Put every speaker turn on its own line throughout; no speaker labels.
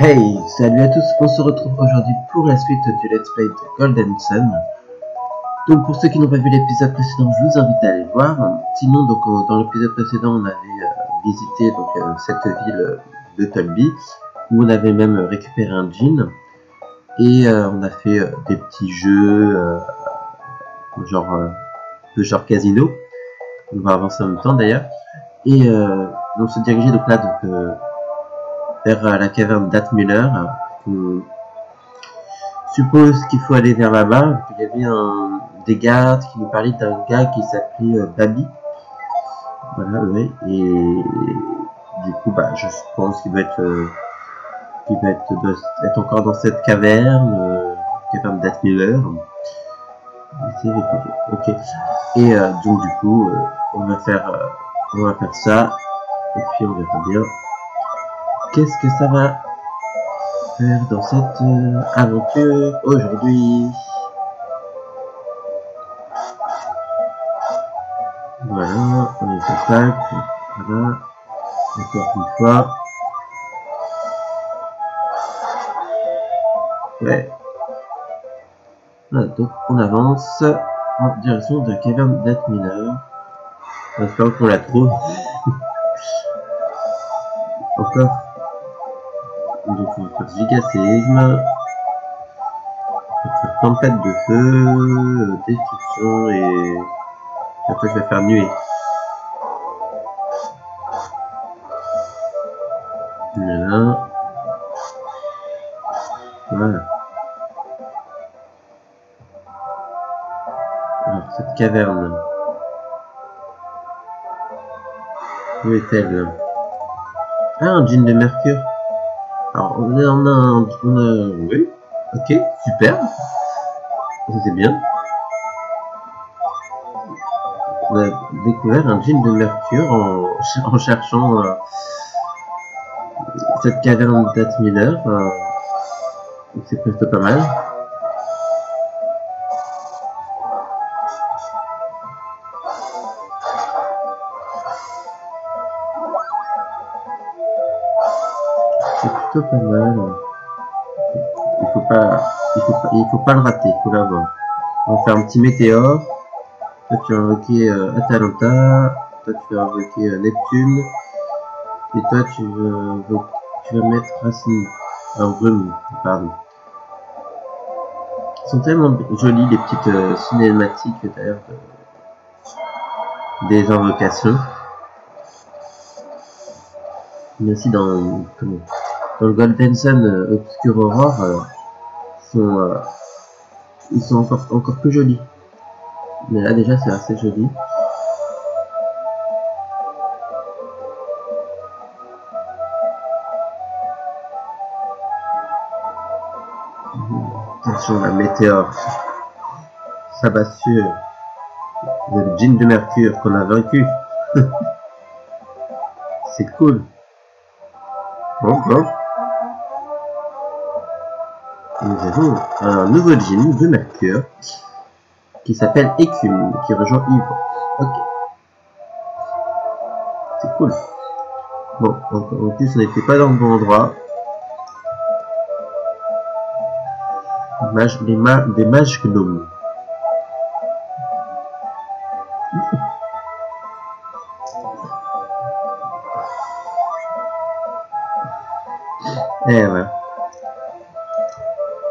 Hey, salut à tous, on se retrouve aujourd'hui pour la suite du Let's Play de Golden Sun. Donc pour ceux qui n'ont pas vu l'épisode précédent, je vous invite à aller le voir. Sinon, donc dans l'épisode précédent, on avait visité cette ville de Tolby, où on avait même récupéré un jean. Et on a fait des petits jeux, genre casino. On va avancer en même temps d'ailleurs. Et on se dirigeait donc là vers la caverne d'Atmüller. On suppose qu'il faut aller vers là-bas. Il y avait des gardes qui nous parlaient d'un gars qui s'appelait Babi. Voilà, ouais. Et du coup, je pense qu'il doit être encore dans cette caverne d'Atmüller. Ok. Et donc du coup, on va faire ça. Et puis on verra bien qu'est-ce que ça va faire dans cette aventure aujourd'hui. Voilà, on est attaque. Voilà, encore une fois. Ouais. Voilà, donc on avance en direction de la caverne d'Atmüller. En espérant qu'on la trouve. Encore. Donc on va faire gigaséisme. On va faire tempête de feu, destruction et après je vais faire nuée. Voilà. Voilà. Alors cette caverne. Où est-elle? Ah, un jean de mercure. Alors on a oui, ok, super. Ça c'est bien. On a découvert un jean de mercure en cherchant cette caverne d'Atmüller. C'est presque pas mal. C'est plutôt pas mal. Il faut pas le rater, il faut l'avoir. On va faire un petit météore. Toi tu as invoqué Atalanta, toi tu as invoqué Neptune, et toi tu vas mettre Racine. Brume, pardon. Ils sont tellement jolies les petites cinématiques d'ailleurs des invocations. Mais aussi dans le Golden Sun Obscure Aurore, ils sont encore plus jolis. Mais là déjà c'est assez joli. Attention la météore. Ça va sur le jean de mercure qu'on a vaincu. C'est cool. Bon. Nous avons un nouveau jean de mercure qui s'appelle Écume, qui rejoint Ivre. Ok. C'est cool. Bon, en plus on n'était pas dans le bon endroit. Des mages gnomes. Eh ouais.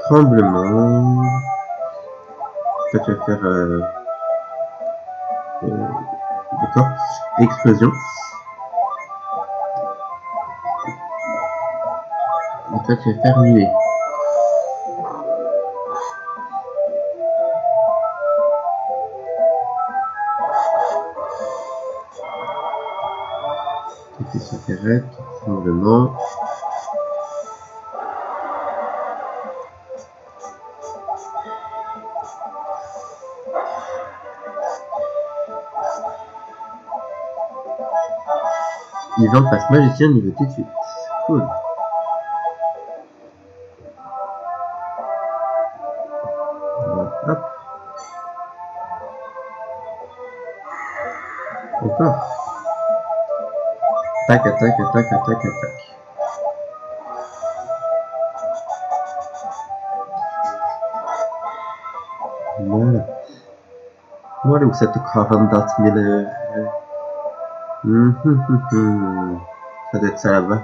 Tremblement. Ça tu vas faire d'accord. Explosion. Et toi tu vas faire nuée. Et ça fait raid, tremblement. Yvan passe magicien niveau tout de suite. Cool. Hop. Encore. Attaque. Voilà. Voilà où cette caravane d'Atmiller. Ça doit être ça là-bas.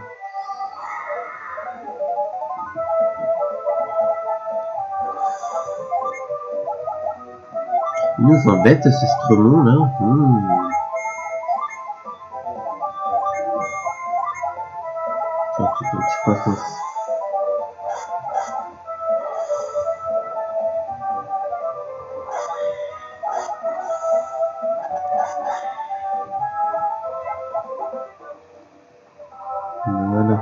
Il nous embête ce Stromon là. Un petit poisson. Voilà.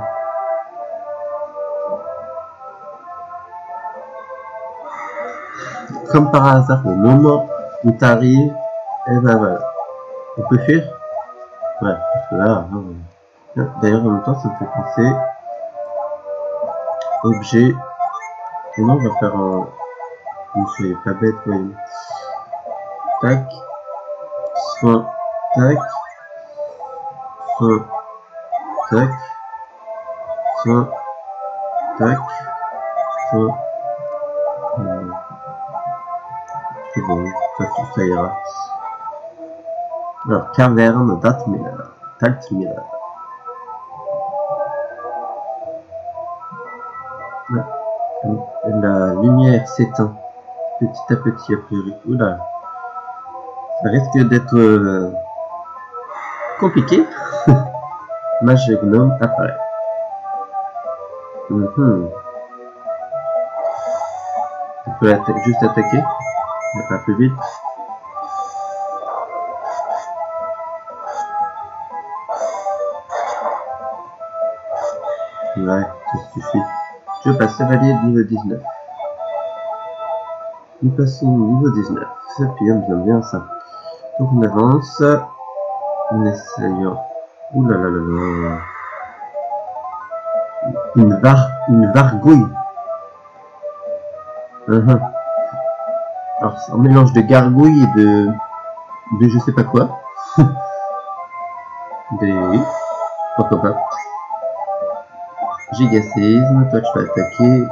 Comme par hasard, au moment où t'arrives, et ben voilà. On peut fuir? Ouais, parce que là, d'ailleurs en même temps ça me fait penser. Objet. Comment on va faire un. Ne soyez pas bête, voyez. Tac. Soin. Tac. Soin. Tac. Soin. Tac. Soin. C'est bon, ça ira. Alors, caverne d'Altmiller. La lumière s'éteint petit à petit a priori. Oula, ça risque d'être compliqué. Mage gnome apparaît. On peut juste attaquer, mais pas plus vite. Ouais, ça suffit. Je passe chevalier de niveau 19. Nous passons au niveau 19. Ça puis j'aime bien ça. Donc on avance. En essayant. Ouh là là là là. Une vargouille. Alors c'est un mélange de gargouille et de je sais pas quoi. Oui, pourquoi pas. Gigaséisme, toi tu vas attaquer,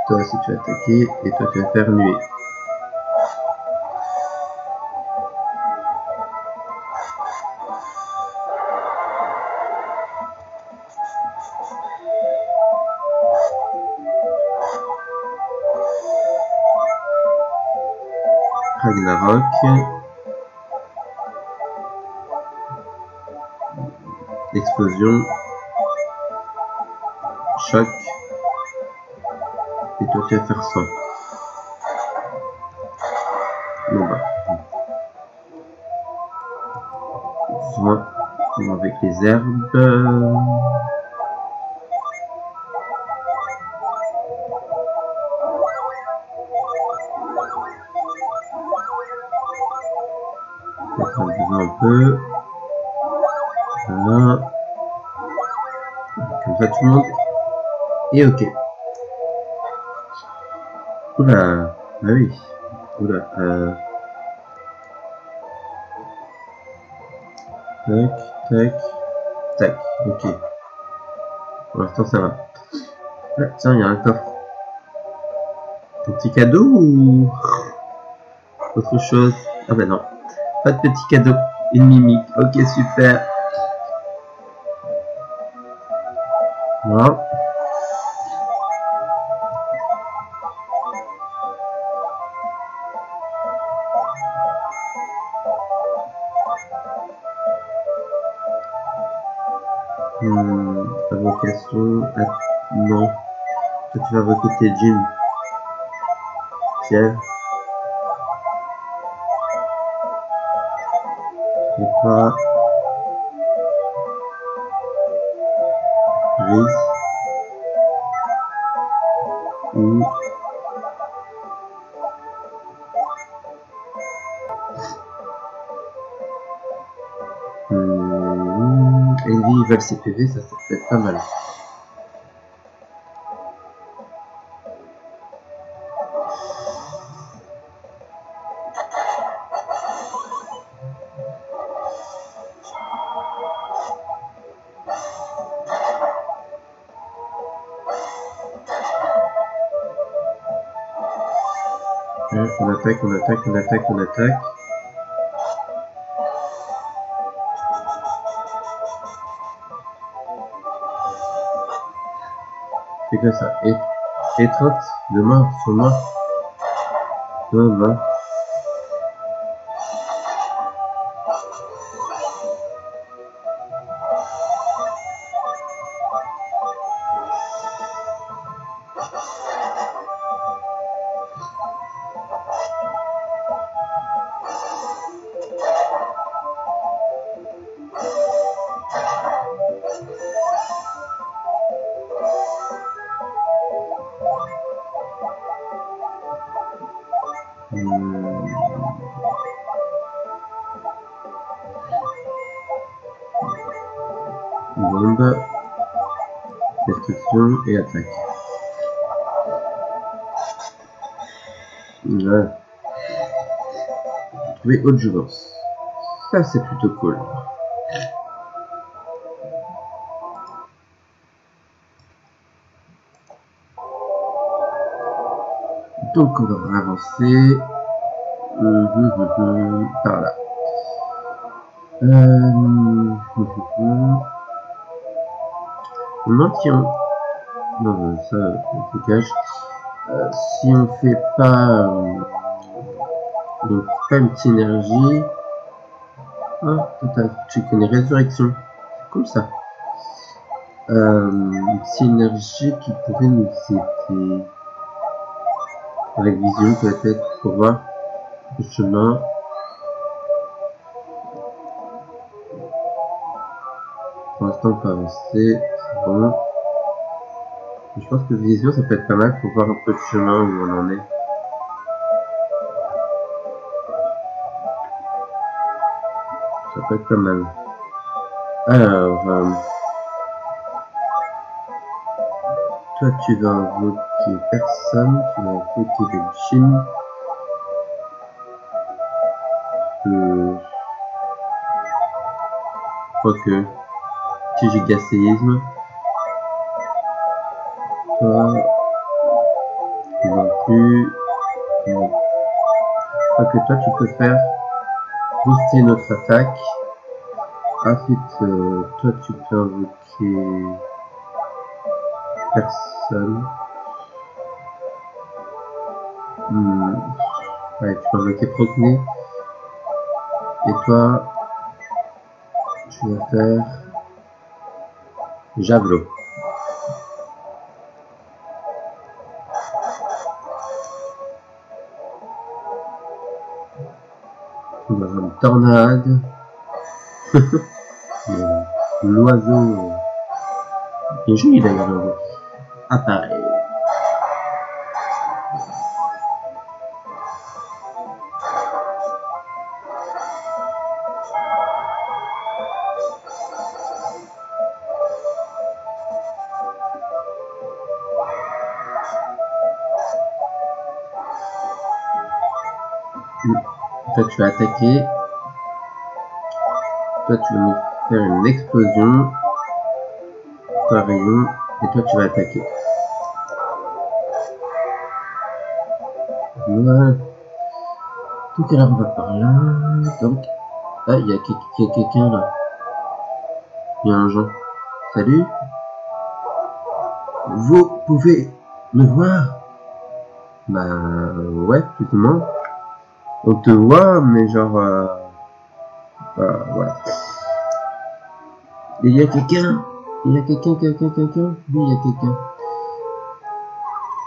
toi aussi tu vas attaquer, et toi tu vas faire nuée. Ragnarok. Explosion. Choc. Et toi tu vas faire ça. Bon bah. Soin avec les herbes. Un peu. Voilà. Comme ça tout le monde. Et ok. Oula. Ah oui. Oula. Tac, tac, tac. Ok. Pour l'instant ça va. Ah, tiens, il y a un coffre. Un petit cadeau ou autre chose? Ah ben non. Pas de petit cadeau. Une mimique. Ok, super. Voilà. Invocation. Non. Toi tu vas recruter Jin. Fièvre. Et toi. Grise. Ou. Envy, ils veulent ses PV, ça peut être pas mal. on attaque, on attaque, on attaque, on attaque. C'est que ça. Étreinte de mort sur moi. Non, non. Bombe, destruction et attaque. Voilà. Trouver haute jouvence. Ça c'est plutôt cool. Donc on va avancer par là. Maintien. Non, ça, on se cache. Si on fait pas, donc pas une synergie. Ah, tu connais résurrection. C'est cool ça. Une synergie qui pourrait nous aider. Avec vision peut-être pour voir le chemin. Pour l'instant, on peut avancer. C'est bon. Je pense que vision, ça peut être pas mal pour voir un peu le chemin où on en est. Ça peut être pas mal. Alors, toi, tu vas invoquer personne. Tu vas invoquer des Jin. Je crois que petit gigaséisme. Toi, non plus. Non. Je crois que toi, tu peux faire booster notre attaque. Ensuite, toi, tu peux invoquer personne. Ouais, tu peux invoquer Procné. Et toi, tu vas faire Javelot. On va avoir une tornade. L'oiseau. Il est joli d'ailleurs l'oiseau. Apparaît. Toi tu vas attaquer. Toi tu vas me faire une explosion. Toi rayon. Et toi tu vas attaquer. Voilà. Donc alors on va par là. Donc. Ah, il y a quelqu'un là. Il y a un gens. Salut. Vous pouvez me voir? Bah ouais, plus ou moins. On te voit, mais genre... voilà. Et il y a quelqu'un. Il y a quelqu'un. Oui, il y a quelqu'un.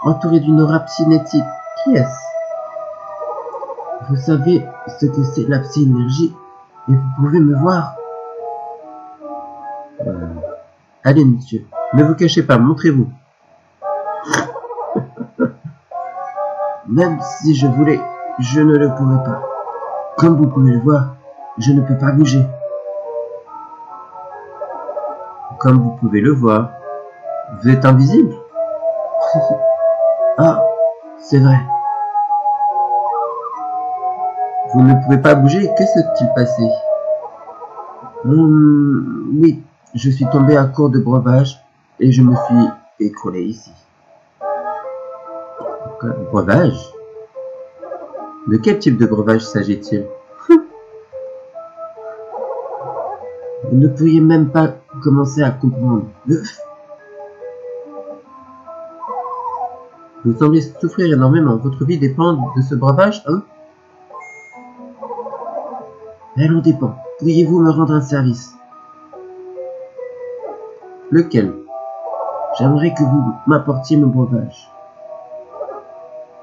Entouré d'une aura cinétique. Qui est-ce? Vous savez ce que c'est la psy-énergie et vous pouvez me voir. Allez, monsieur. Ne vous cachez pas, montrez-vous. Même si je voulais, je ne le pourrais pas. Comme vous pouvez le voir, je ne peux pas bouger. Comme vous pouvez le voir, vous êtes invisible. Ah, c'est vrai. Vous ne pouvez pas bouger, que s'est-il passé? Oui, je suis tombé à court de breuvage et je me suis écroulé ici. Breuvage? De quel type de breuvage s'agit-il? Vous ne pourriez même pas commencer à comprendre. Vous semblez souffrir énormément. Votre vie dépend de ce breuvage, hein? Elle en dépend. Pourriez-vous me rendre un service? Lequel? J'aimerais que vous m'apportiez mon breuvage.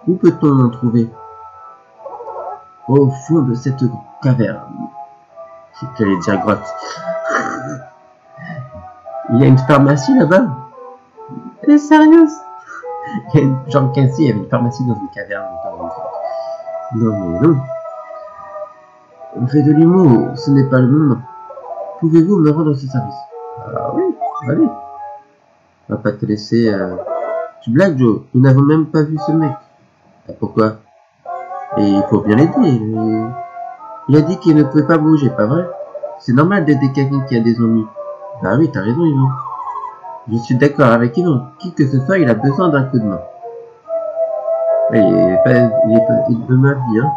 Où peut-on en trouver? Au fond de cette caverne. J'allais dire grotte. Il y a une pharmacie là-bas? Elle est sérieuse? Genre Quincy, il y avait une pharmacie dans une caverne. Non mais non. On fait de l'humour, ce n'est pas le moment. Pouvez-vous me rendre ce service? Ah oui, allez. On va pas te laisser... Tu blagues, Joe? Nous n'avons même pas vu ce mec. Ah, pourquoi? Et il faut bien l'aider. Il a dit qu'il ne pouvait pas bouger, pas vrai? C'est normal d'aider quelqu'un qui a des ennuis. Ah oui, t'as raison, Yvon. Je suis d'accord avec Yvon. Qui que ce soit, il a besoin d'un coup de main. Il est de ma vie, hein.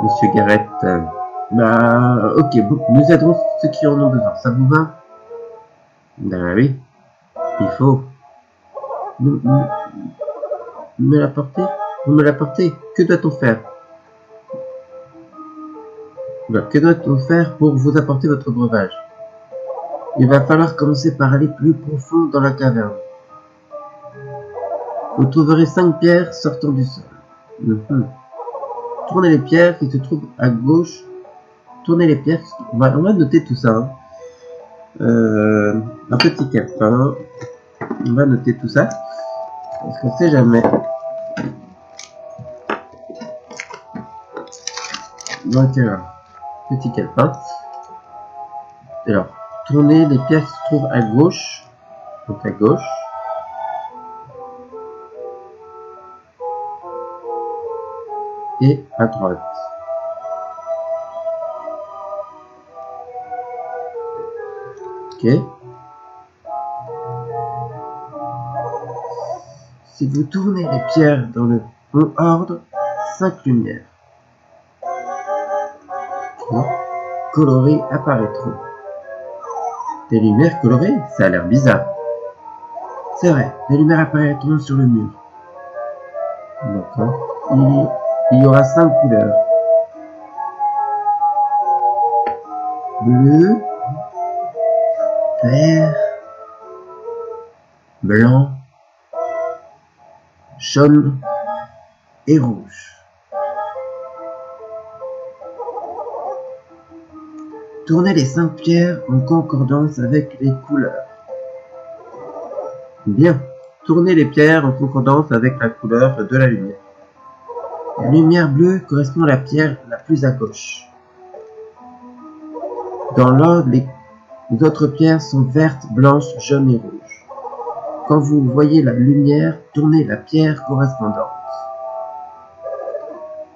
Monsieur Garrett. Bah, ok, bon, nous aiderons ceux qui en ont besoin. Ça vous va? Bah oui. Il faut. Me l'apporter? Vous me l'apportez? Que doit-on faire? Que doit-on faire pour vous apporter votre breuvage? Il va falloir commencer par aller plus profond dans la caverne. Vous trouverez 5 pierres sortant du sol. Tournez les pierres qui se trouvent à gauche. Tournez les pierres. On va noter tout ça. Hein. Un petit calepin. On va noter tout ça. Parce qu'on sait jamais. Donc, petit calepin. Alors, tournez les pierres qui se trouvent à gauche. Donc à gauche. Et à droite. Ok. Si vous tournez les pierres dans le bon ordre, 5 lumières colorées apparaîtront. Des lumières colorées? Ça a l'air bizarre. C'est vrai, des lumières apparaîtront sur le mur. D'accord. Il y aura 5 couleurs. Bleu, vert, blanc, jaune et rouge. Tournez les 5 pierres en concordance avec les couleurs. Bien. Tournez les pierres en concordance avec la couleur de la lumière. La lumière bleue correspond à la pierre la plus à gauche. Dans l'ordre, les autres pierres sont vertes, blanches, jaunes et rouges. Quand vous voyez la lumière, tournez la pierre correspondante.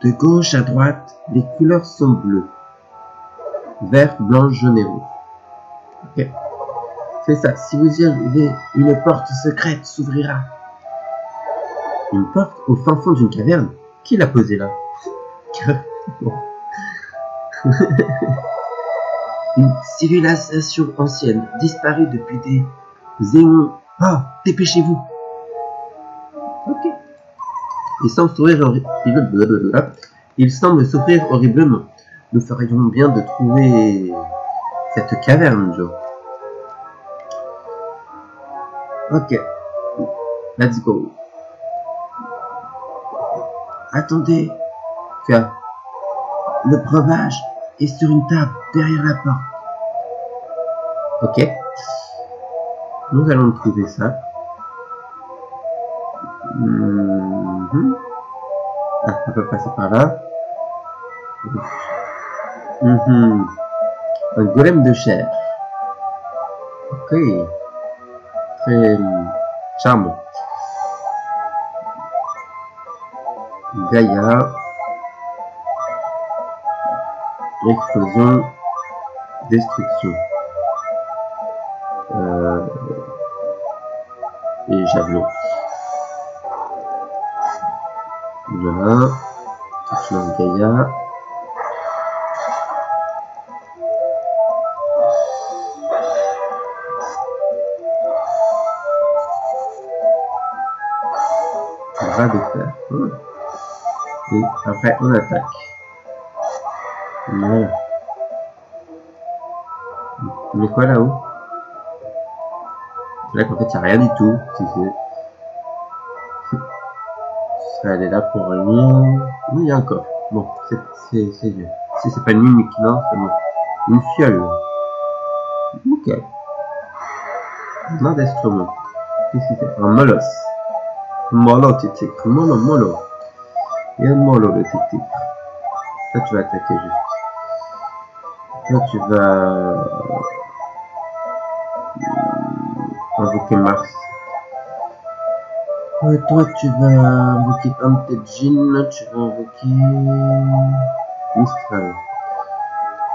De gauche à droite, les couleurs sont bleues. Vert, blanc, jaune et rouge. Ok. C'est ça. Si vous y arrivez, une porte secrète s'ouvrira. Une porte au fin fond d'une caverne? Qui l'a posée là? Une civilisation ancienne, disparue depuis des éons. Oh, dépêchez-vous. Ok. Il semble s'ouvrir horriblement. Nous ferions bien de trouver cette caverne, Joe. Ok. Let's go. Attendez. Le breuvage est sur une table derrière la porte. Ok. Nous allons trouver ça. Ah, on peut passer par là. Un golem de chair. Ok. Très charmant. Gaïa. Explosion. Destruction. Et javelot. Voilà. Je lance Gaïa. Bras de fer. Et après on attaque. Voilà. Mais quoi là-haut? Là qu'en fait il n'y a rien du tout. Si c'est... Elle est là pour rien. Oui, il y a un coffre. Bon, c'est vieux. Si c'est pas une mimique, non, c'est bon. Une fiole. Ok. Un instrument. Qu'est-ce que c'est? Un molosse. Molo, titre. Molo. Et un molo, le titre. Là, tu vas attaquer juste. Là, tu vas invoquer Mars. Toi, tu vas invoquer Antejin. Tu vas invoquer Mistral.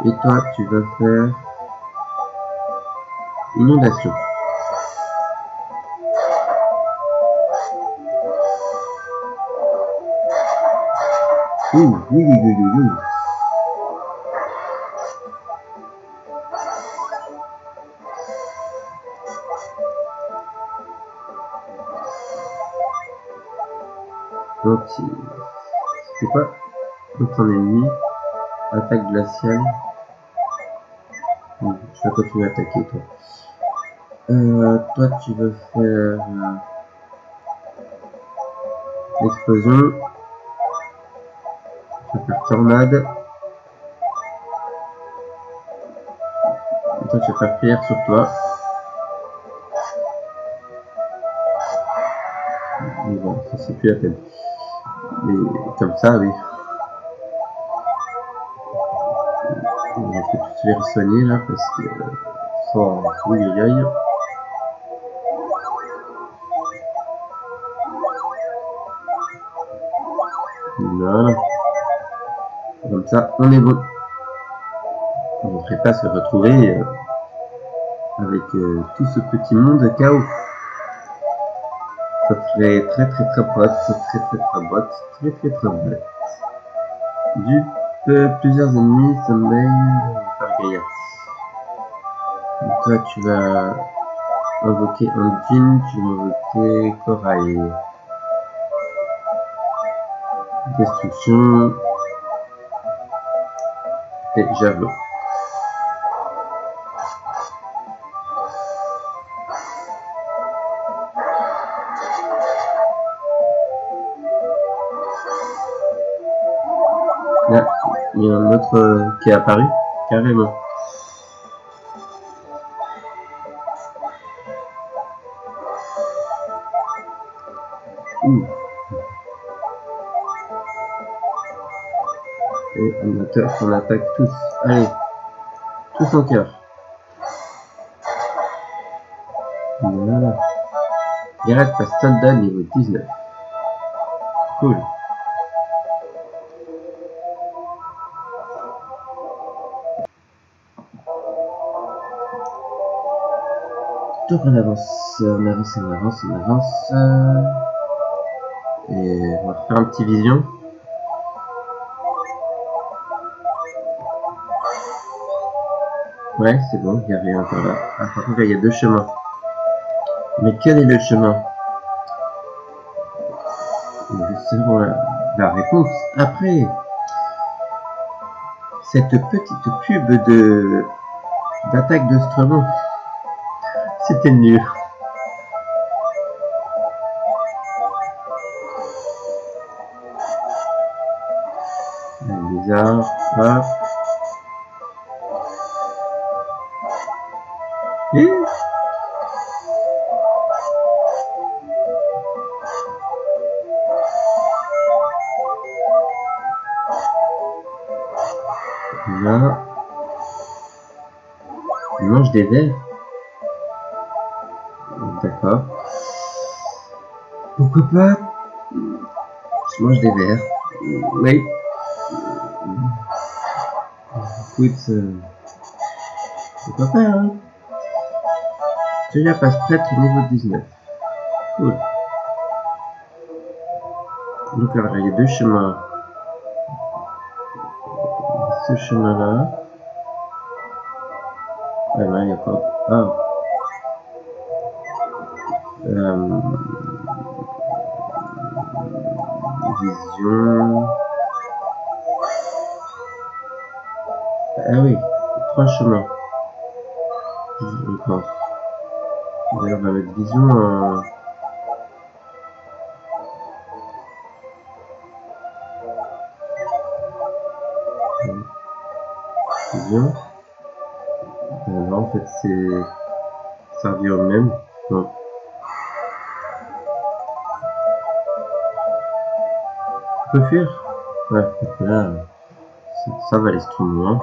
Et toi, tu vas faire Inondation. Oui. Donc, c'est quoi? Donc, ton ennemi, attaque glaciale. Tu vas continuer à attaquer, toi. Toi, tu vas faire l'explosion. Tu vas faire tornade. Et toi, tu vas faire prière sur toi. Mais bon, ça c'est plus la peine. Mais comme ça, oui. On va tous les soigner là parce que sans oui aïe. Voilà. Comme ça, on est bon. On ne devrait pas se retrouver avec tout ce petit monde chaos. Ça serait très bot, très bête. Plusieurs ennemis sommeil par Gaïa. Donc toi tu vas invoquer un djinn, tu vas invoquer corail. Destruction et javelot. Là, il y a un autre qui est apparu, carrément. Et on attaque tous. Allez, tous en cœur. Voilà. Garrett passe soldat niveau 19. Cool. Donc on avance. Et on va faire un petit vision. Ouais, c'est bon, il y avait encore là. Ah, par contre, il y a deux chemins. Mais quel est le chemin? Justement, la réponse après cette petite pub d'attaque de Stromon. C'était nul. Bizarre. Hop. Et là, il mange des vers. D'accord. Pourquoi pas? Je mange des vers. Oui. Écoute, pourquoi pas, hein? Celui-là passe prêtre niveau 19. Cool. Donc alors, il y a deux chemins. ce chemin-là. Ah ben, il y a encore... Ah. Vision... Ah oui, 3 chemins. Je pense. D'ailleurs, on va mettre vision en... Vision. Non, en fait, c'est... servir au même. Non. On peut fuir. Ouais, parce que là, ça va aller tout loin.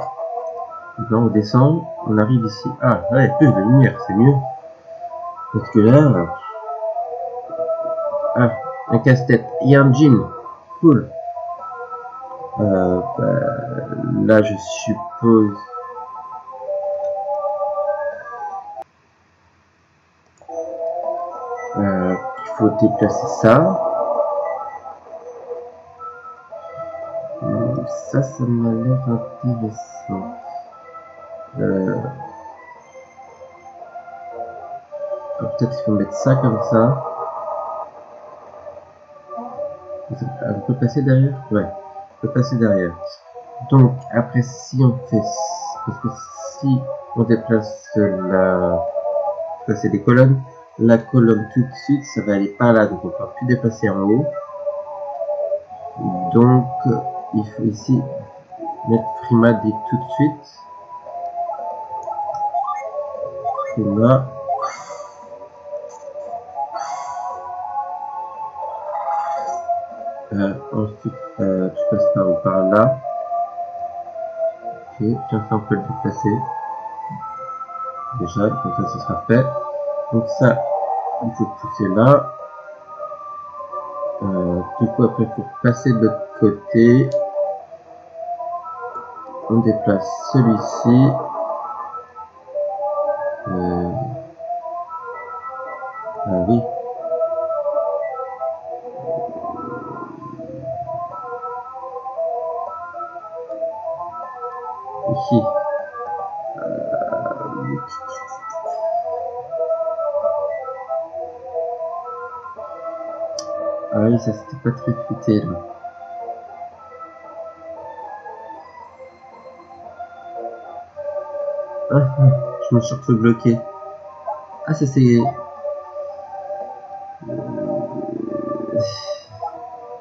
Là, on descend, on arrive ici. Ah, ouais, plus de lumière, c'est mieux. Parce que là... Ah, un casse-tête. Il y a un jean. Cool. Là, je suppose... qu'il faut déplacer ça. Ça m'a l'air intéressant. Peut-être qu'il faut mettre ça comme ça. On peut passer derrière? Ouais, on peut passer derrière. Donc, après, si on fait... Parce que si on déplace placer des colonnes, la colonne tout de suite, ça va aller par là. Donc, on ne peut plus déplacer en haut. Donc, il faut ici mettre Frima dit tout de suite. Frima. Ensuite, tu passes par où? Par là. Ok, tiens, ça on peut le déplacer. Déjà, comme ça, ce sera fait. Donc ça, il faut pousser là. Du coup, après, pour passer de l'autre côté, on déplace celui-ci. Ah oui. Ici. Ah oui, ça c'était pas très futé là. Ah, je me suis retrouvé bloqué. Ah, ça c'est...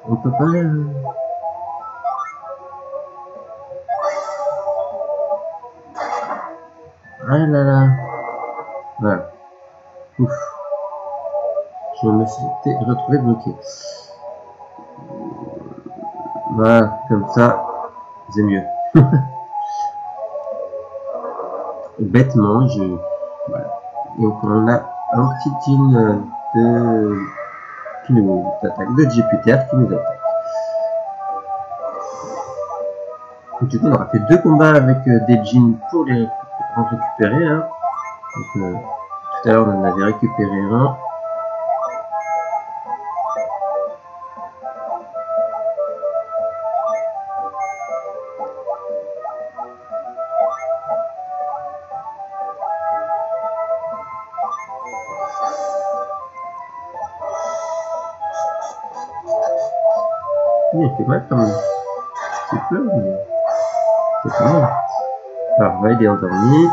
On peut pas... Ah là là. Voilà. Ouf. Je me suis retrouvé bloqué. Voilà, comme ça, c'est mieux. Bêtement, voilà. Donc on a un petit jean qui nous attaque, de Jupiter qui nous attaque. Donc, du coup, on aura fait 2 combats avec des jeans pour les en récupérer. Hein. Donc, tout à l'heure, on en avait récupéré un. Il fait mal quand même. Un petit peu, mais c'est pas mal. Alors, là, il est endormi.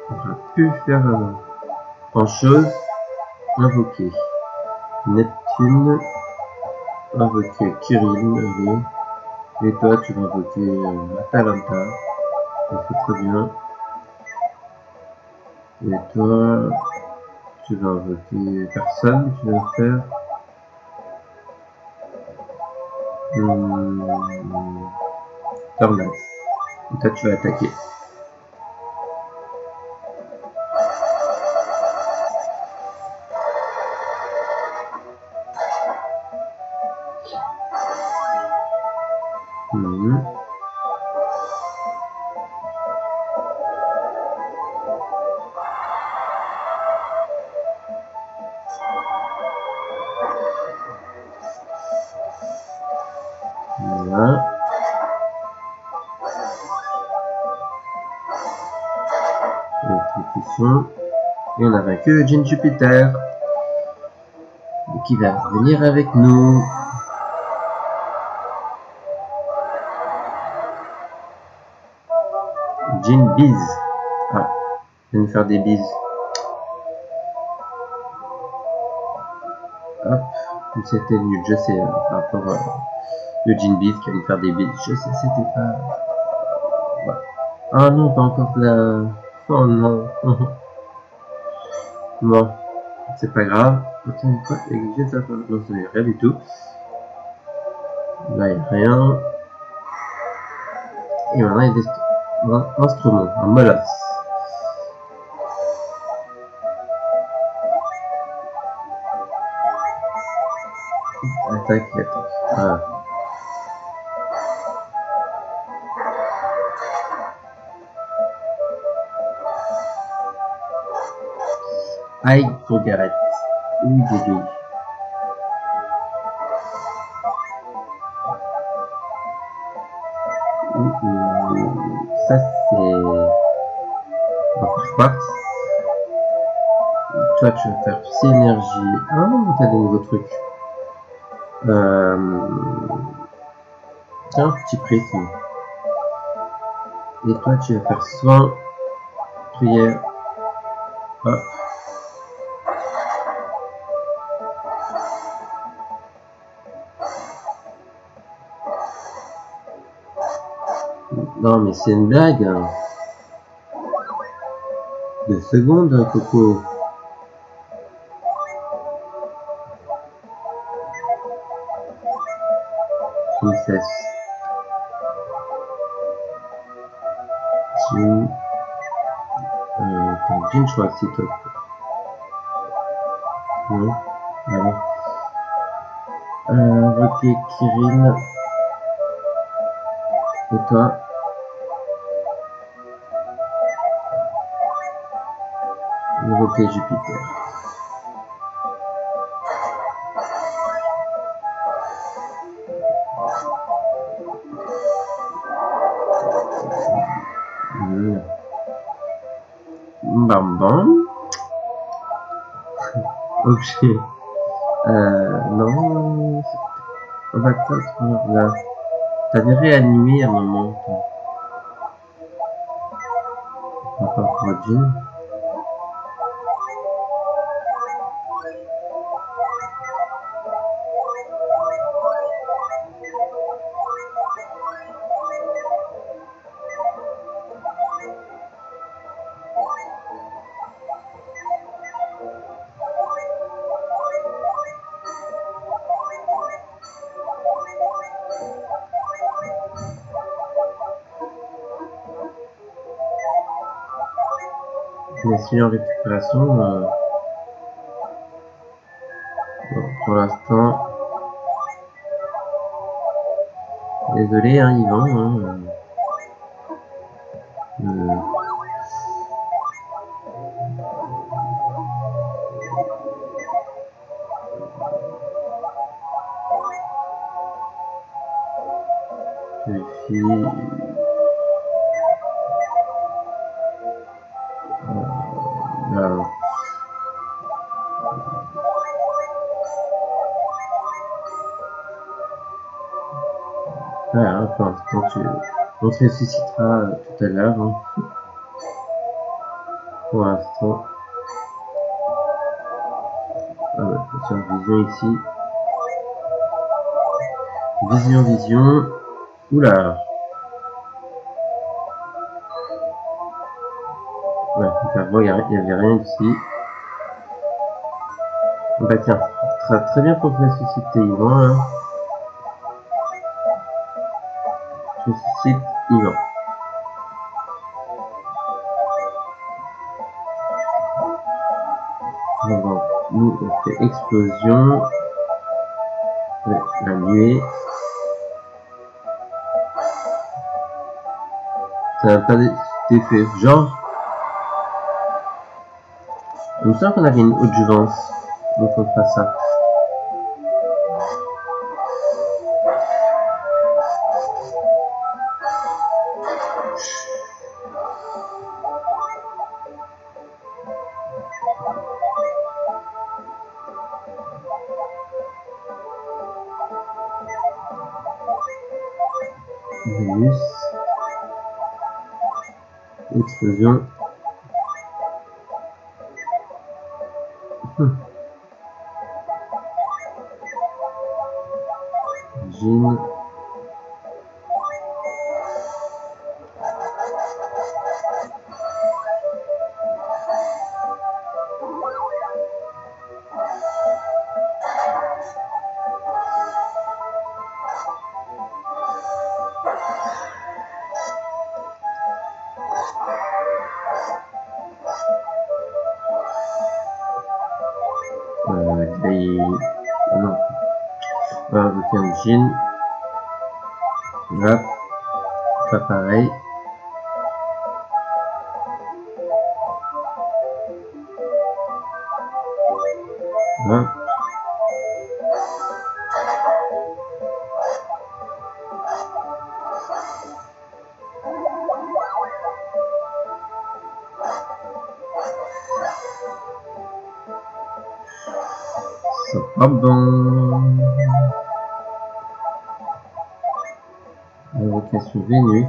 On va plus faire grand chose. Invoquer. Neptune. Invoquer Kirill. Allez. Et toi, tu vas invoquer Atalanta. Ça fait très bien. Et toi, tu vas invoquer personne. Tu vas faire. Tornade. Et toi, tu vas attaquer. Voilà. exécution. Et on a vaincu Jean Jupiter. Qui va venir avec nous. Jean Bise. Ah, il va nous faire des bises. Hop, c'était nul, je sais, par rapport le Jean Bise qui va nous faire des bises. Je sais, c'était pas... Voilà. Ah non, pas encore de la... Oh non. Bon, c'est pas grave. Attends une fois, exiger ça. Non, ça n'est rien du tout. Là, il n'y a rien. Et maintenant, il y a des instruments, un molosse. Attaque et attaque. Voilà. Aïe, pour Gareth. Oui, Dédé. Ça, c'est... Quartz. Toi, tu vas faire synergie. Ah non, t'as des nouveaux trucs. Tiens, petit prisme. Et toi, tu vas faire soin, prière. Hop. Non, mais c'est une blague. 2 secondes, Coco. Princesse. Jean. Jean, je crois que c'est top. Non. Voilà. Ok, Kirin. Et toi? Invoquer Jupiter. Bam bam. Ok. Non. On va peut-être là. T'avais réanimé à un moment. Pas pour Jean. Je suis en récupération. Bon, pour l'instant, désolé, hein, Yvan. Hein, voilà, pour l'instant, on se ressuscitera tout à l'heure. Hein. Pour l'instant, sur vision ici. Vision. Oula. Ouais, il n'y avait rien ici. Bah tiens, très bien pour ressusciter Yvan. Hein. Ressuscite Yvan. Donc, nous on fait explosion. La nuée. Ça n'a pas d'effet. Genre, il me semble qu'on avait une haute jouvence. Donc on fera ça. Vénus. Explosion. Jean. Non. On va ajouter un jean. Là, pas pareil. Là. C'est pas bon. Invocation Vénus.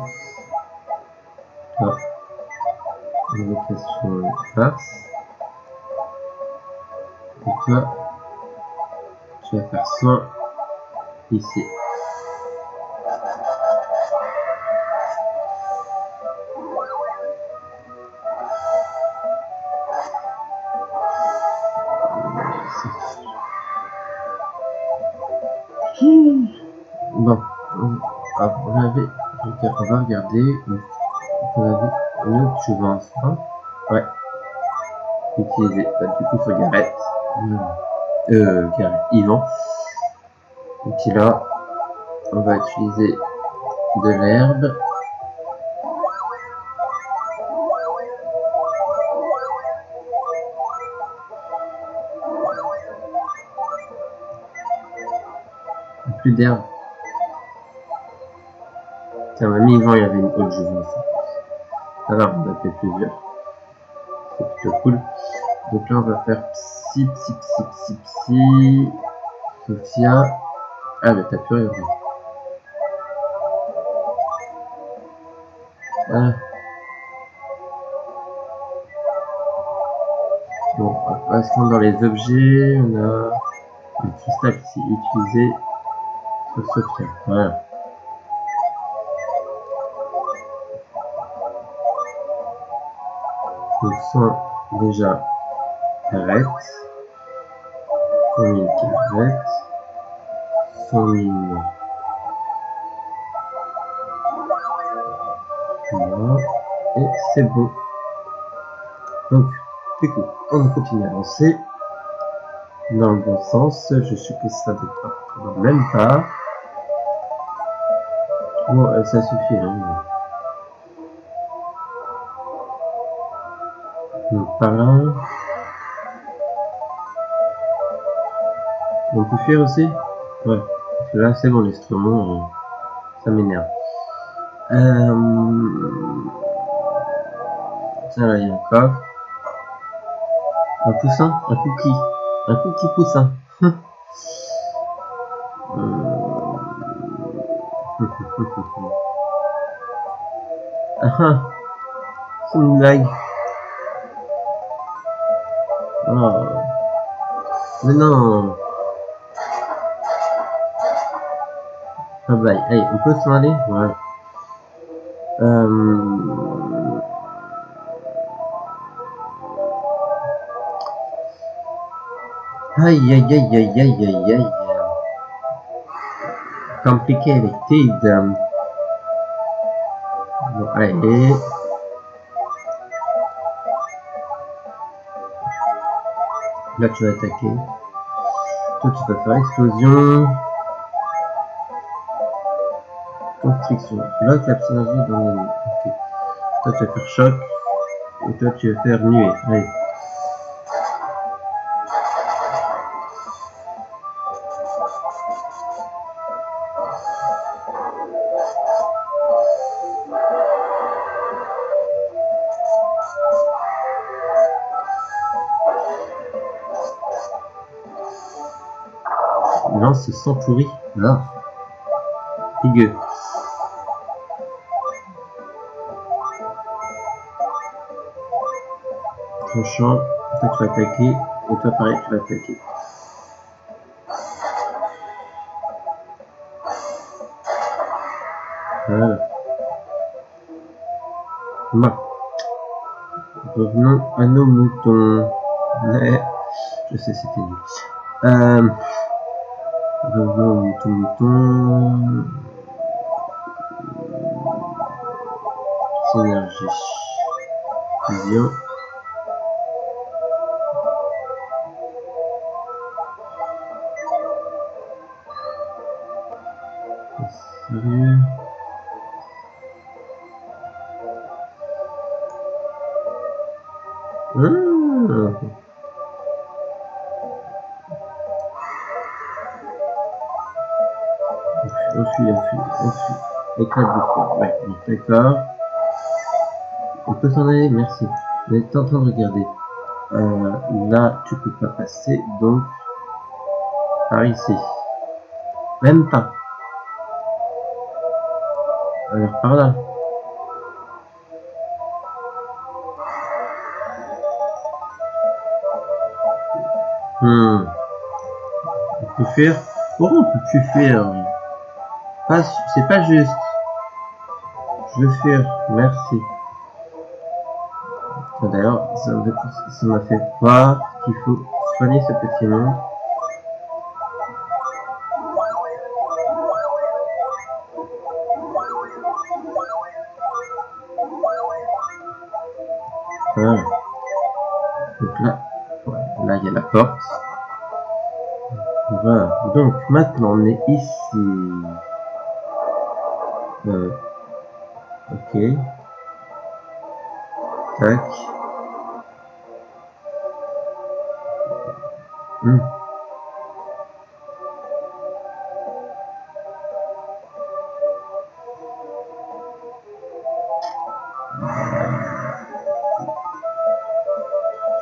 Là. Invocation Mars. Et toi, tu vas faire soin ici. Bon, on va regarder. Une autre jouvence. Hein? Ouais. Utiliser. Bah, du coup, sur Gareth. Gareth. Yvan. Et puis là, on va utiliser de l'herbe. Plus d'herbe. Tiens, on a mis Yvan, il y avait une autre jouvence. Alors, on a fait plusieurs. C'est plutôt cool. Donc là, on va faire psy. Sophia. Ah, mais t'as plus rien. Ah. Bon, on va se rendre dans les objets. On a le cristal psy utilisé sur Sophia. Voilà. Donc, soin déjà arrête. 100 000 arrête. 100 000. Voilà. Et c'est bon. Donc, du coup, on continue à avancer dans le bon sens. Je suppose que ça ne même pas. Bon, ça suffit. Hein. Donc, par là. On peut fuir aussi? Ouais. Parce que là, c'est bon, l'instrument, ça m'énerve. Tiens, là, il y a un coffre. Un poussin? Un cookie? Un cookie poussin? Ah, c'est une blague. Oh. Mais non. Ah bah, allez, on peut s'en aller? Ouais. Aïe. Complicated. Bon, allez. Là, tu vas attaquer. Toi, tu vas faire explosion. Constriction. Bloque la synergie dans l'ennemi. Ok. Toi, tu vas faire choc. Et toi, tu vas faire nuée. Allez. Non, c'est sans pourri. Ah. Dégueu. tranchant. Toi tu vas attaquer. Et toi pareil tu vas attaquer. Voilà. Bon. Revenons à nos moutons. Ouais. Je sais c'était nul. Revenons aux moutons. Synergie. Fusion. Sérieux? Enfuis. Éclate de feu. Ouais, d'accord. On peut s'en aller, merci. On est en train de regarder. Là, tu peux pas passer, donc par ici. Même pas. Alors par là. On peut fuir. Pourquoi on peut plus fuir? C'est pas juste. Je veux fuir, merci. D'ailleurs, ça m'a fait voir qu'il faut soigner ce petit monde. Voilà. Donc là, ouais, là il y a la porte. Voilà. Donc maintenant on est ici. Ok. Tac.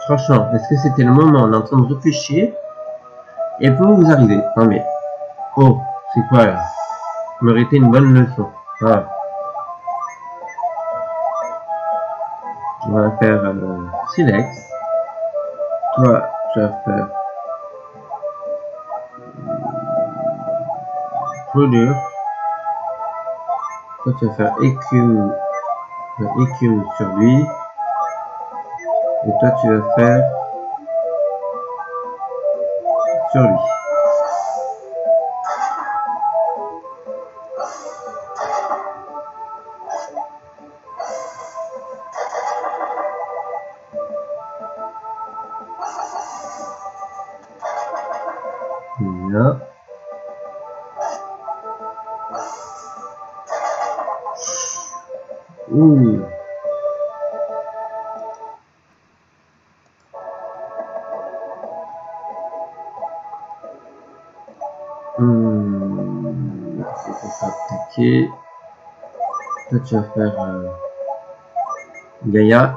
Franchement, est-ce que c'était le moment? On est en train de réfléchir. Et vous arrivez. Non mais. Oh, c'est quoi là? Méritez une bonne leçon. Voilà. On va faire Silex. Toi, tu vas faire Brûlure. Toi, tu vas faire Écume sur lui. Et toi, tu vas faire sur lui. Là. Ouh. C'est pour s'attaquer. Toi tu vas faire Gaïa.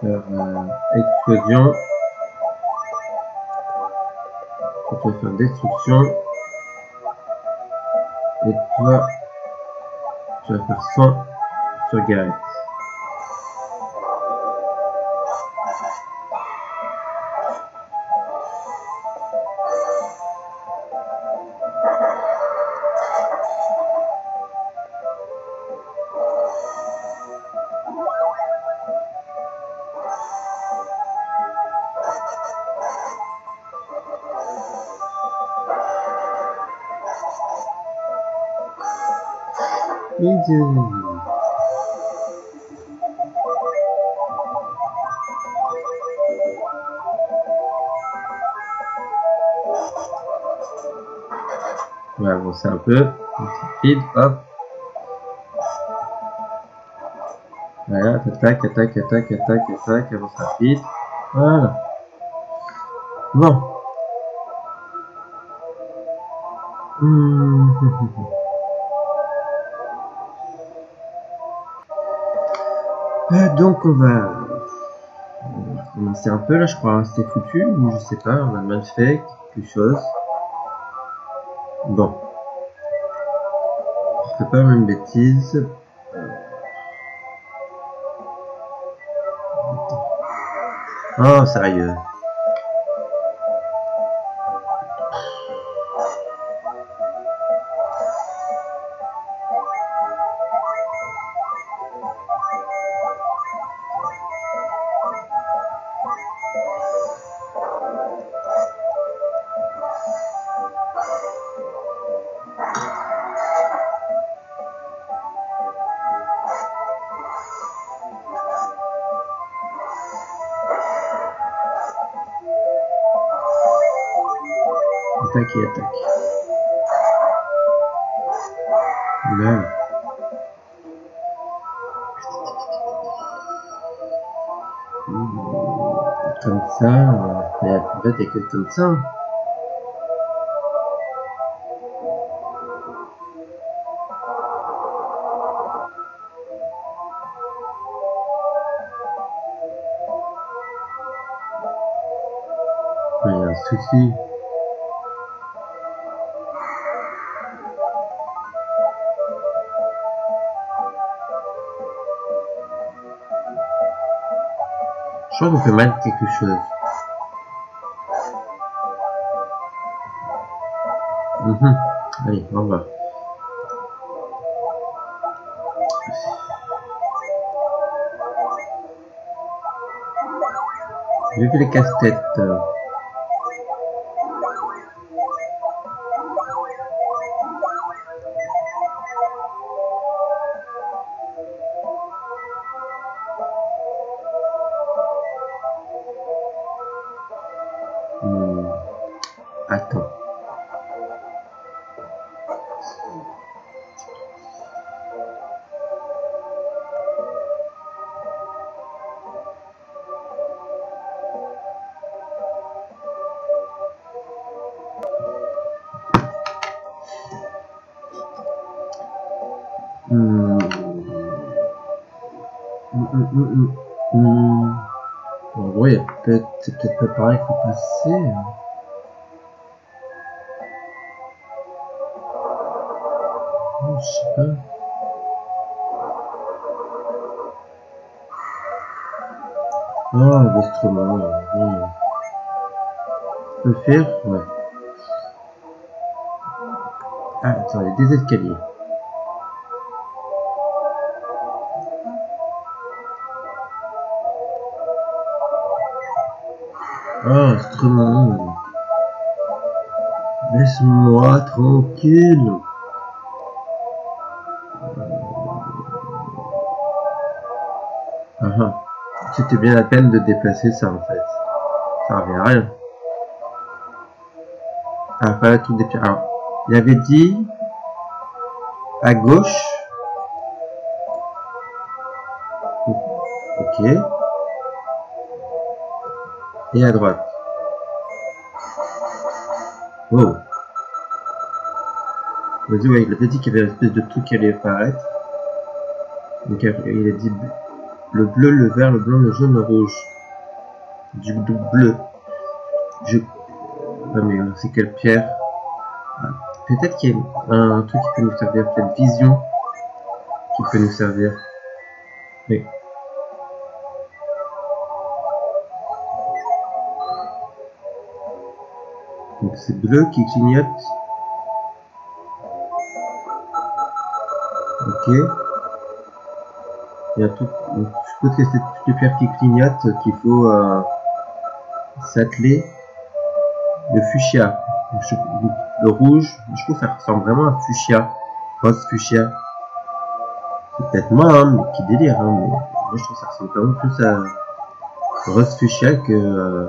Tu vas faire explosion. Toi tu vas faire destruction. Et toi tu vas faire soin sur Gareth. On va avancer un peu, rapide, hop. Voilà, attaque, avance rapide. Voilà. Bon. Donc on va commencer un peu là, je crois, c'est foutu, ou je sais pas, on a mal fait quelque chose. Bon. fais pas une bêtise. Oh, sérieux. Attaque et attaque. Là. Comme ça, mais en fait, il n'y a que comme ça. Il y a un souci. Je crois qu'on fait mal quelque chose. Allez, au revoir. J'ai vu les casse-têtes. Attends. En gros, c'est peut-être pas pareil qu'il faut passer. Je sais pas. Oh, l'instrument. Je peux faire? Ouais. Ah, attends, il y a des escaliers. Oh, instrument. Laisse-moi tranquille. C'était bien la peine de déplacer ça en fait. Ça revient à rien. Ah, pas le truc des pierres. Alors, il avait dit à gauche. Ok. Et à droite. Oh. Vas-y, ouais, il avait dit qu'il y avait une espèce de truc qui allait apparaître. Donc il a dit le bleu, le vert, le blanc, le jaune, le rouge. Du bleu. Ah, mais c'est quelle pierre? Ah, peut-être qu'il y a un truc qui peut nous servir, peut-être vision qui peut nous servir. Mais donc c'est bleu qui clignote. Ok. Il y a tout. Donc, je suppose que c'est toutes les pierres qui clignotent qu'il faut s'atteler. Le fuchsia. Donc, le rouge, je trouve que ça ressemble vraiment à fuchsia. Rose fuchsia. C'est peut-être moi, hein, mais qui délire, hein, mais moi je trouve que ça ressemble quand même plus à rose fuchsia que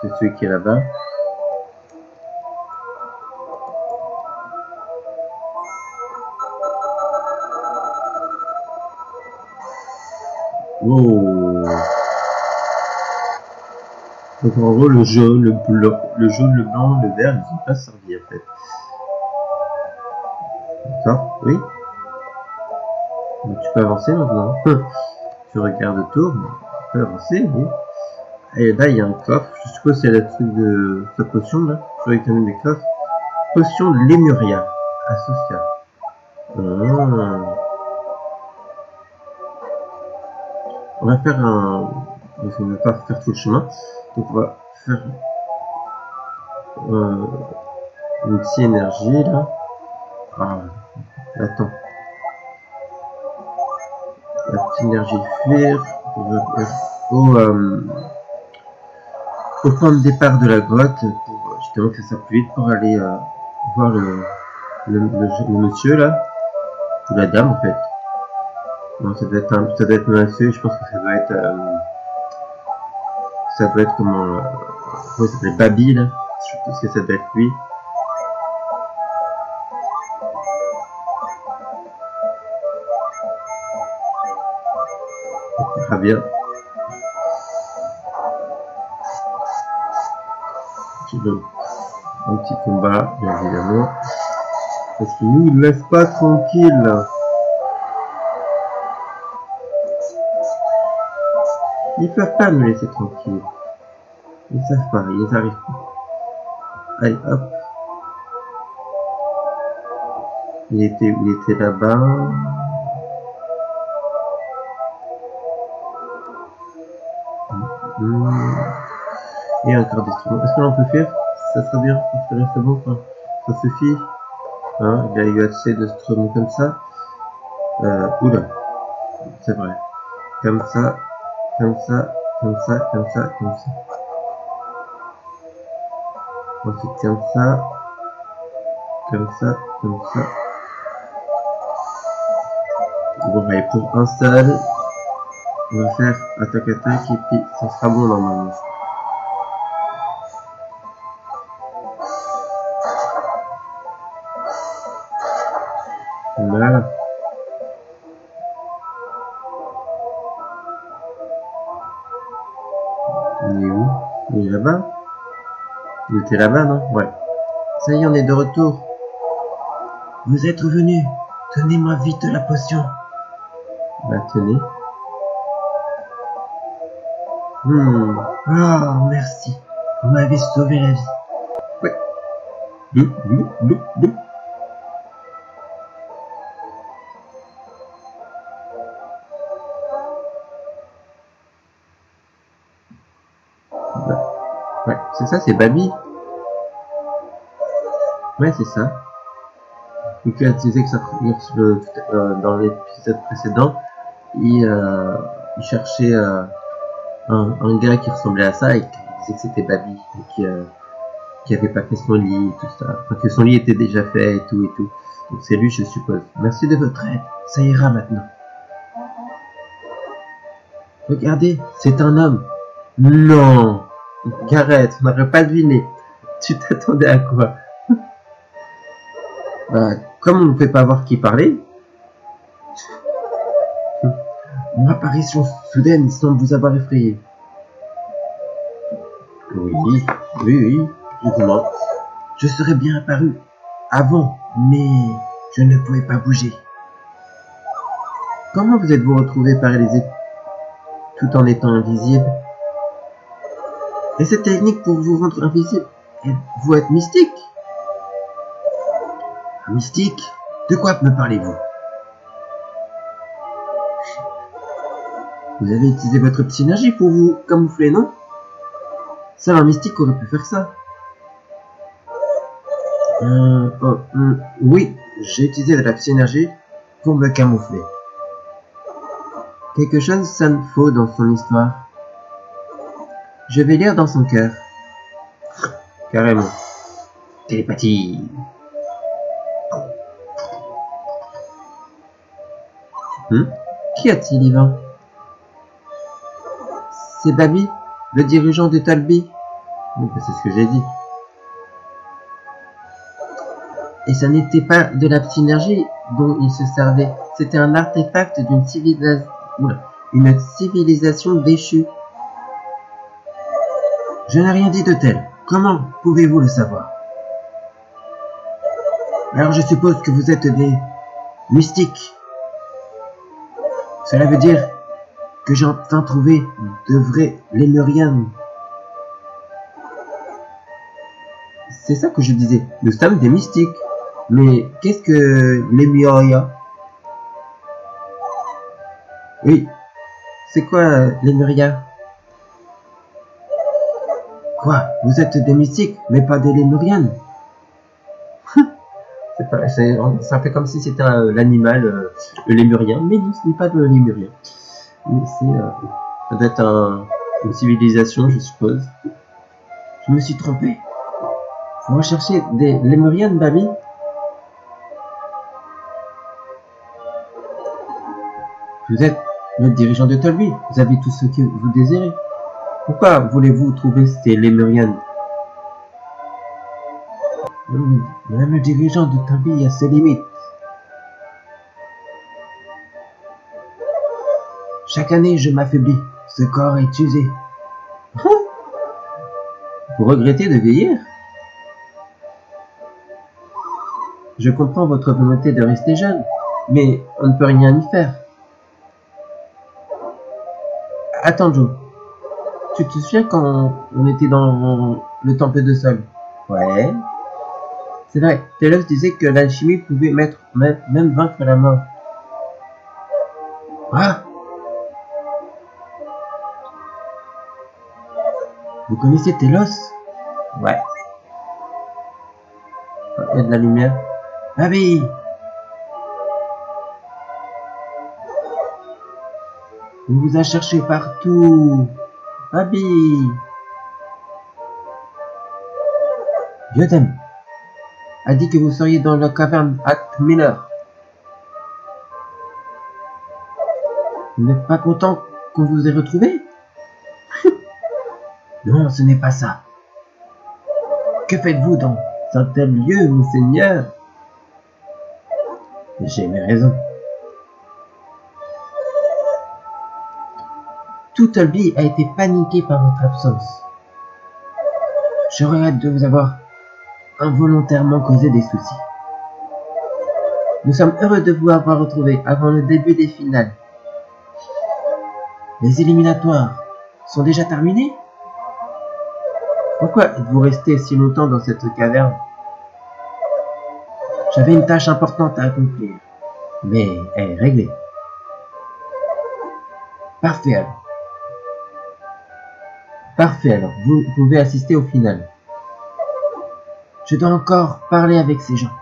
c'est celui qui est là-bas. Wow. Donc en gros le jaune, le blanc, le vert, ils ne sont pas servis en fait. D'accord, oui. Donc tu peux avancer maintenant. Tu regardes autour, tu peux avancer, oui. Et là il y a un coffre, je suppose que c'est la truc de sa potion là. Je vais examiner les coffres. Potion de Lémuria, Associa. On va faire un... Parce qu'on ne va pas faire tout le chemin. Donc on va faire une petite énergie là. Ah, attends. La petite énergie fuir au point de départ de la grotte pour justement que ça soit plus vite pour aller voir le monsieur là. Ou la dame en fait. Non, ça doit être un monsieur, je pense que ça doit être comment ça s'appelle Babi là. Je pense que ça doit être lui. Très bien. Je veux un petit combat, bien évidemment. Parce qu'il nous laisse pas tranquille. Ils peuvent pas nous laisser tranquille. Ils savent pas, ils arrivent pas. Allez, hop. Il était là-bas. Et encore des instruments. Est-ce que l'on peut faire? Ça serait bien. C'est bon, quoi. Ça suffit. Hein, il y a eu assez d'instruments comme ça. Oula. C'est vrai. Comme ça. Comme ça. Comme ça. Comme ça. Comme ça. Ensuite comme ça. Comme ça. Comme ça. Bon, allez, pour un seul. On va faire attaque et puis ça sera bon normalement. Voilà. Il est où? Il est là-bas? Il était là-bas, non? Ouais. Ça y est, on est de retour. Vous êtes revenu. Donnez-moi vite la potion. Bah, tenez. Ah, merci. Vous m'avez sauvé la vie. Ouais. Ouais, c'est ça, c'est Babi. Ouais, c'est ça. Donc, il disait que ça, dans l'épisode précédent, il cherchait un gars qui ressemblait à ça et qui disait que c'était Babi et qui avait pas fait son lit et tout ça. Enfin, que son lit était déjà fait et tout et tout. Donc c'est lui, je suppose. Merci de votre aide. Ça ira maintenant. Regardez, c'est un homme. Non. Gareth, on n'aurait pas deviné. Tu t'attendais à quoi? Bah, comme on ne pouvait pas voir qui parlait, mon apparition soudaine semble vous avoir effrayé. Oui, justement. Je serais bien apparu avant, mais je ne pouvais pas bouger. Comment vous êtes-vous retrouvé paralysé tout en étant invisible? Et cette technique pour vous rendre invisible, vous êtes mystique? Mystique? De quoi me parlez-vous? Vous avez utilisé votre psynergie pour vous camoufler, non? Seul un mystique aurait pu faire ça. Oui, j'ai utilisé de la psynergie pour me camoufler. Quelque chose sonne faux dans son histoire. Je vais lire dans son cœur. Carrément. Télépathie. Qu'y a-t-il, Ivan? C'est Babi, le dirigeant de Talby. C'est ce que j'ai dit. Et ça n'était pas de la psynergie dont il se servait. C'était un artefact d'une civilisation déchue. Je n'ai rien dit de tel. Comment pouvez-vous le savoir? Alors je suppose que vous êtes des mystiques. Cela veut dire que j'ai enfin trouvé de vrais lémuriens. C'est ça que je disais. Nous sommes des mystiques. Mais qu'est-ce que Lemuria? Oui, c'est quoi Lemuria? Quoi? Vous êtes des mystiques, mais pas des Lémuriennes? Ça fait comme si c'était l'animal, le lémurien, mais non, ce n'est pas le lémurien. Mais ça doit être une civilisation, je suppose. Je me suis trompé. Vous recherchez des lémuriennes, Babi? Vous êtes le dirigeant de Tolby. Vous avez tout ce que vous désirez. Pourquoi voulez-vous trouver ces lémuriennes? Même le dirigeant de Tolby a ses limites. Chaque année, je m'affaiblis. Ce corps est usé. Vous regrettez de vieillir? Je comprends votre volonté de rester jeune, mais on ne peut rien y faire. Attends, Joe. Tu te souviens quand on était dans le temple de Sol? Ouais. C'est vrai, Telos disait que l'alchimie pouvait même vaincre la mort. Ah! Vous connaissez Telos? Ouais. Il y a de la lumière. Ah oui! On vous a cherché partout. Abby. Yotem a dit que vous seriez dans la caverne Miller. Vous n'êtes pas content qu'on vous ait retrouvé? Non, ce n'est pas ça. Que faites-vous dans un tel lieu, monseigneur? J'ai mes raisons. Tout Tolby a été paniqué par votre absence. Je regrette de vous avoir involontairement causé des soucis. Nous sommes heureux de vous avoir retrouvé avant le début des finales. Les éliminatoires sont déjà terminés? Pourquoi êtes-vous resté si longtemps dans cette caverne? J'avais une tâche importante à accomplir, mais elle est réglée. Parfait alors. Parfait alors, vous pouvez assister au final. Je dois encore parler avec ces gens.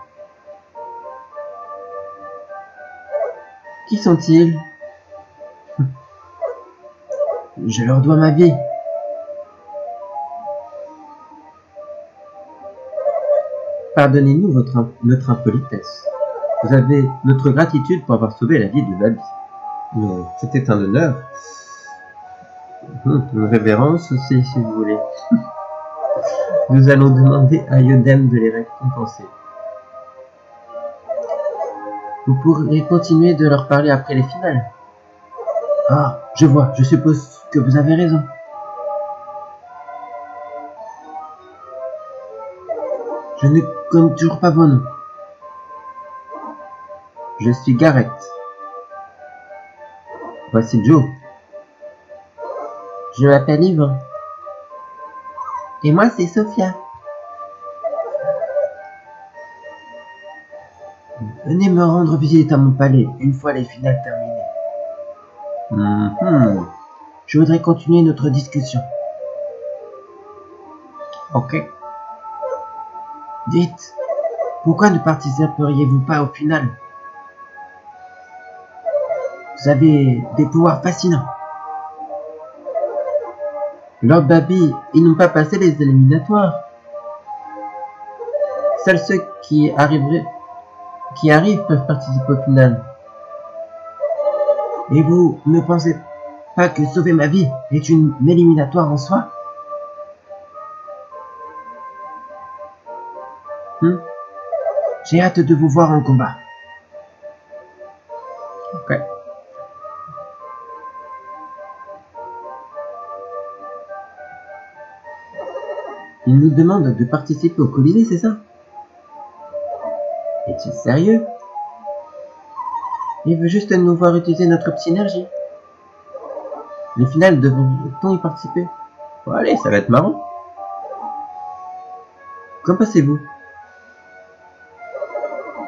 Qui sont-ils? Je leur dois ma vie. Pardonnez-nous notre impolitesse. Vous avez notre gratitude pour avoir sauvé la vie de Babi. Mais c'était un honneur. Une révérence aussi, si vous voulez. Nous allons demander à Yodem de les récompenser. Vous pourrez continuer de leur parler après les finales. Ah, je vois, je suppose que vous avez raison. Je ne connais toujours pas vos noms. Je suis Garrett. Voici Joe. Je m'appelle Yvan. Et moi, c'est Sophia. Venez me rendre visite à mon palais une fois les finales terminées. Je voudrais continuer notre discussion. Ok. Dites, pourquoi ne participeriez-vous pas au final? Vous avez des pouvoirs fascinants. Lord Babi, ils n'ont pas passé les éliminatoires. Seuls ceux qui arrivent peuvent participer au final. Et vous ne pensez pas que sauver ma vie est une éliminatoire en soi? J'ai hâte de vous voir en combat. Ok. Il nous demande de participer au Colisée, c'est ça? Est-il sérieux? Il veut juste nous voir utiliser notre synergie. Les finales devront-on y participer? Bon, allez, ça va être marrant. Qu'en pensez-vous?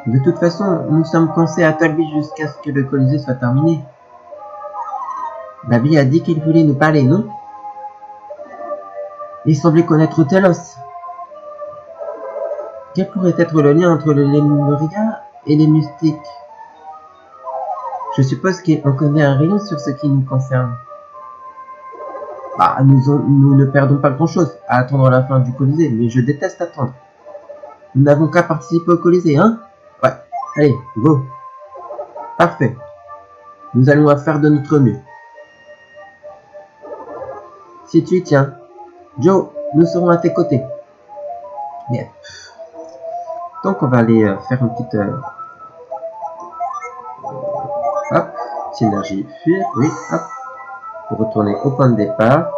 De toute façon, nous sommes coincés à Tolby jusqu'à ce que le Colisée soit terminé. Babi a dit qu'il voulait nous parler, non? Il semblait connaître Telos. Quel pourrait être le lien entre les Lemuria et les mystiques? Je suppose qu'on connaît un rayon sur ce qui nous concerne. Bah, nous ne perdons pas grand-chose à attendre la fin du Colisée, mais je déteste attendre. Nous n'avons qu'à participer au Colisée, hein? Ouais, allez, go. Parfait. Nous allons faire de notre mieux. Si tu y tiens, Joe, nous serons à tes côtés. Bien. Donc on va aller faire une petite... hop, synergie, fuir, oui, hop. Pour retourner au point de départ.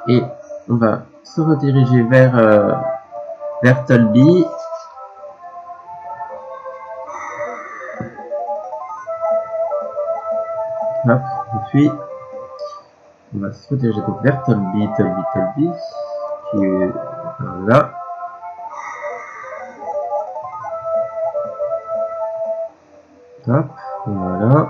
Et on va se rediriger vers Tolby. Hop, et puis on va se rediriger donc vers Tolby, qui est par là. Hop, voilà.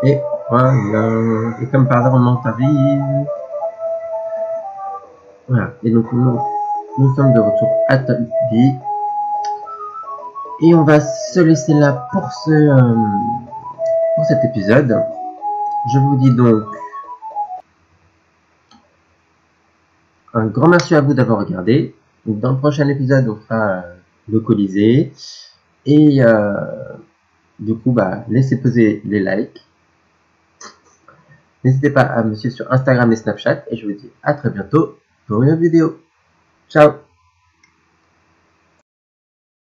Et voilà. Et comme par hasard, on monte arrive. Voilà. Et donc, nous sommes de retour à Tolby. Et on va se laisser là pour cet épisode. Je vous dis donc un grand merci à vous d'avoir regardé. Donc, dans le prochain épisode, on fera le Colisée. Et du coup, laissez poser les likes. N'hésitez pas à me suivre sur Instagram et Snapchat. Et je vous dis à très bientôt pour une autre vidéo. Ciao!